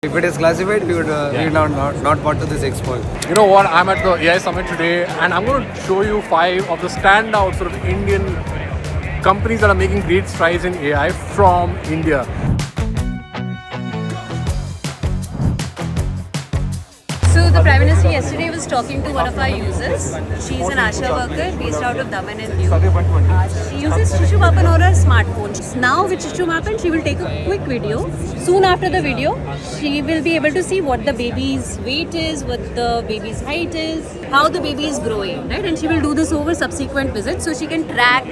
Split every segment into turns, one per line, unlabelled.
If it is classified, we would not part of this expo.
You know what? I'm at the AI Summit today, and I'm going to show you 5 of the standout sort of Indian companies that are making great strides in AI from India.
So the Prime Minister yesterday was talking to one of our users. She's an ASHA worker based out of Daman and Diu. She uses Shishu Mapan on her smartphone. Now with Shishu Mapan, she will take a quick video. Soon after the video, she will be able to see what the baby's weight is, what the baby's height is, how the baby is growing, right? And she will do this over subsequent visits, so she can track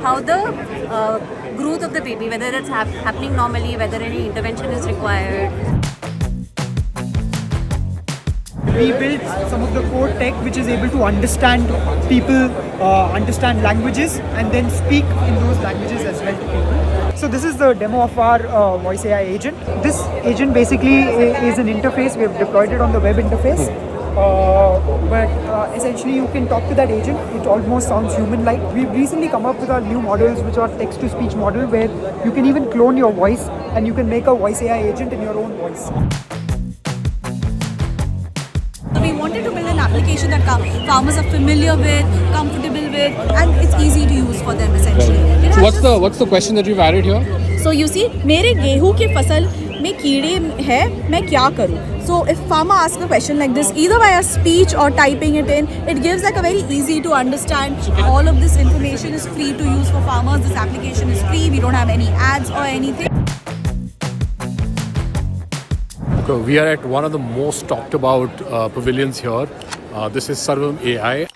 how the growth of the baby, whether it's happening normally, whether any intervention is required.
We built some of the core tech which is able to understand people, understand languages, and then speak in those languages as well to people. So this is the demo of our voice AI agent. This agent basically is an interface. We have deployed it on the web interface. But essentially you can talk to that agent. It almost sounds human-like. We've recently come up with our new models, which are text-to-speech model, where you can even clone your voice and you can make a voice AI agent in your own voice.
We wanted to build an application that farmers are familiar with, comfortable with, and it's easy to use for them essentially.
So what's the question that you've added here?
So you see, मेरे गेहूं के फसल में कीड़े है, मैं क्या करूं? So if farmer asks a question like this, either via speech or typing it in, it gives like a very easy to understand. All of this information is free to use for farmers. This application is free. We don't have any ads or anything.
Okay, we are at one of the most talked about pavilions here. This is Sarvam AI.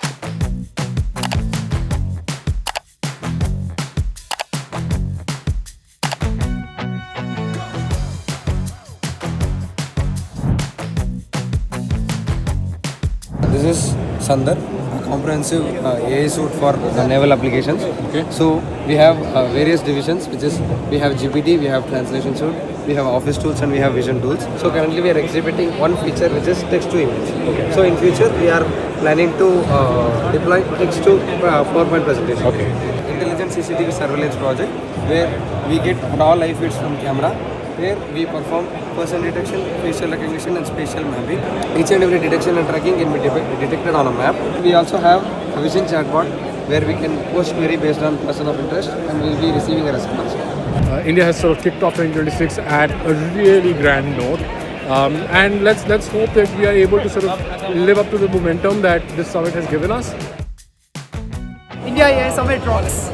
This is Sandar, a comprehensive AI suite for naval applications.
Okay.
So we have various divisions, which is we have GPT, we have translation suite, we have office tools, and we have vision tools. So currently we are exhibiting one feature, which is text to image. Okay. So in future we are planning to deploy text to PowerPoint presentation.
Okay.
Intelligent CCTV surveillance project, where we get raw live feeds from camera, where we perform person detection, facial recognition, and spatial mapping. Each and every detection and tracking can be detected on a map. We also have a vision chatbot, where we can post query based on person of interest, and we'll be receiving a response.
India has sort of kicked off 2026 at a really grand note. And let's hope that we are able to sort of live up to the momentum that this summit has given us.
India AI Summit rocks.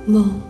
Mom.